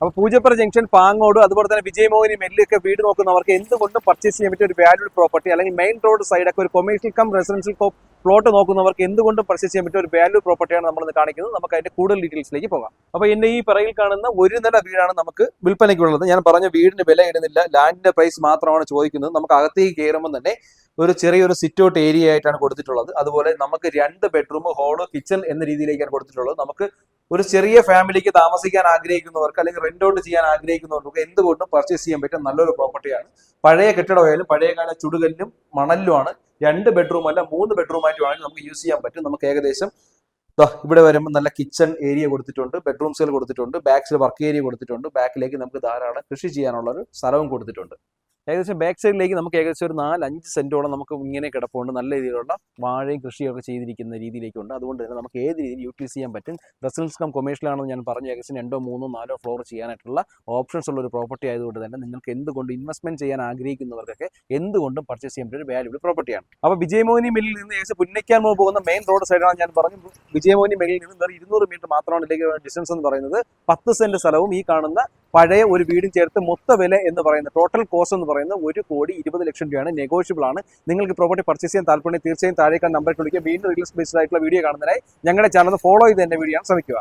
അപ്പോൾ പൂജപ്പുര ജംഗ്ഷൻ, പാങ്ങോട്, അതുപോലെ തന്നെ വിജയമോഹിനി മെല്ലൊക്കെ വീട് നോക്കുന്നവർക്ക് എന്തുകൊണ്ടും പർച്ചേസ് ചെയ്യാൻ പറ്റിയ ഒരു വാല്യൂഡ് പ്രോപ്പർട്ടി, അല്ലെങ്കിൽ മെയിൻ റോഡ് സൈഡൊക്കെ ഒരു കൊമേഴ്ഷ്യൽ കം റെസിഡൻഷ്യൽ പ്ലോട്ട് നോക്കുന്നവർക്ക് എന്തുകൊണ്ടും പർച്ചേസ് ചെയ്യാൻ പറ്റിയ ഒരു വാല്യൂ പ്രോപ്പർട്ടിയാണ് നമ്മളിന്ന് കാണിക്കുന്നത്. നമുക്ക് അതിന്റെ കൂടുതൽ ഡീറ്റെയിൽസിലേക്ക് പോകാം. അപ്പോൾ എന്റെ ഈ പിറകിൽ കാണുന്ന ഒരു നില വീടാണ് നമുക്ക് വിൽപ്പനയ്ക്കുള്ളത്. ഞാൻ പറഞ്ഞ വീടിന് വില ഇടുന്നില്ല, ലാൻഡിന്റെ പ്രൈസ് മാത്രമാണ് ചോദിക്കുന്നത്. നമുക്ക് അകത്തേക്ക് കയറുമ്പോൾ തന്നെ ഒരു ചെറിയൊരു സിറ്റ് ഔട്ട് ഏരിയ ആയിട്ടാണ് കൊടുത്തിട്ടുള്ളത്. അതുപോലെ നമുക്ക് 2 ബെഡ്റൂം, ഹോള്, കിച്ചൺ എന്ന രീതിയിലേക്കാണ് കൊടുത്തിട്ടുള്ളത്. നമുക്ക് ഒരു ചെറിയ ഫാമിലിക്ക് താമസിക്കാൻ ആഗ്രഹിക്കുന്നവർക്ക് അല്ലെങ്കിൽ റെന്റ് ഔട്ട് ചെയ്യാൻ ആഗ്രഹിക്കുന്നവർക്ക് എന്തുകൊണ്ടും പർച്ചേസ് ചെയ്യാൻ പറ്റിയ നല്ലൊരു പ്രോപ്പർട്ടിയാണ്. പഴയ കെട്ടിടമായാലും പഴയകാല ചുടുകല്ലും മണലിലുമാണ്. 2 ബെഡ്റൂം അല്ല 3 ബെഡ്റൂം ആയിട്ട് വേണമെങ്കിൽ നമുക്ക് യൂസ് ചെയ്യാൻ പറ്റും. നമുക്ക് ഏകദേശം ഇവിടെ വരുമ്പോൾ നല്ല കിച്ചൺ ഏരിയ കൊടുത്തിട്ടുണ്ട്, ബെഡ്റൂംസുകൾ കൊടുത്തിട്ടുണ്ട്, ബാക്സിൽ വർക്ക് ഏരിയ കൊടുത്തിട്ടുണ്ട്. ബാക്കിലേക്ക് നമുക്ക് ധാരാളം കൃഷി ചെയ്യാനുള്ള ഒരു സ്ഥലവും കൊടുത്തിട്ടുണ്ട്. ഏകദേശം ബാക്ക് സൈഡിലേക്ക് നമുക്ക് ഏകദേശം ഒരു 4-5 സെന്റോളം നമുക്ക് ഇങ്ങനെ കിടപ്പുണ്ട്. നല്ല രീതിയിലുള്ള വാഴയും കൃഷിയൊക്കെ ചെയ്തിരിക്കുന്ന രീതിയിലേക്കുണ്ട്. അതുകൊണ്ട് തന്നെ നമുക്ക് ഏത് രീതിയിൽ യൂട്ടിലൈസ് ചെയ്യാൻ പറ്റും. റെസിഡൻസ് കം കൊമേഴ്ഷ്യൽ ആണെന്ന് ഞാൻ പറഞ്ഞു. ഏകദേശം 2, 3, 4 ഫ്ലോർ ചെയ്യാനായിട്ടുള്ള ഓപ്ഷൻസ് ഉള്ള ഒരു പ്രോപ്പർട്ടി ആയതുകൊണ്ട് തന്നെ നിങ്ങൾക്ക് എന്തുകൊണ്ട് ഇൻവെസ്റ്റ്മെന്റ് ചെയ്യാൻ ആഗ്രഹിക്കുന്നവർക്കൊക്കെ എന്തുകൊണ്ടും പർച്ചേസ് ചെയ്യാൻ പറ്റിയ ഒരു വാല്യൂബിൾ പ്രോപ്പർട്ടിയാണ്. അപ്പോൾ വിജയമോഹിനി മില്ലിൽ നിന്ന് ഏകദേശം പുന്നയ്ക്കാൻമോ പോകുന്ന മെയിൻ റോഡ് സൈഡാണ് ഞാൻ പറഞ്ഞു. വിജയമോഹിനി മില്ലിൽ നിന്ന് വേറെ 200 മീറ്റർ മാത്രമാണ് ഇതിലേക്ക് ഡിസ്റ്റൻസ് എന്ന് പറയുന്നത്. 10 സെന്റ് സ്ഥലവും ഈ കാണുന്ന പഴയ ഒരു വീടും ചേർത്ത് മൊത്ത വില എന്ന് പറയുന്നത്, ടോട്ടൽ കോസ്റ്റ് എന്ന് പറയുന്നത് 1,20,00,000 രൂപയാണ്. നെഗോഷ്യബിൾ ആണ്. നിങ്ങൾക്ക് പ്രോപ്പർട്ടി പർച്ചേസ് ചെയ്യാൻ താല്പര്യം തീർച്ചയായും താഴേക്കാൾ നമ്പർ വിളിക്കുക. വീണ്ടും റിയൽ ബേസ്ഡ് ആയിട്ടുള്ള വീഡിയോ കാണുന്നതിനായി ഞങ്ങളുടെ ചാനൽ ഫോളോ ചെയ്ത് എന്റെ വീഡിയോ ശ്രമിക്കുക.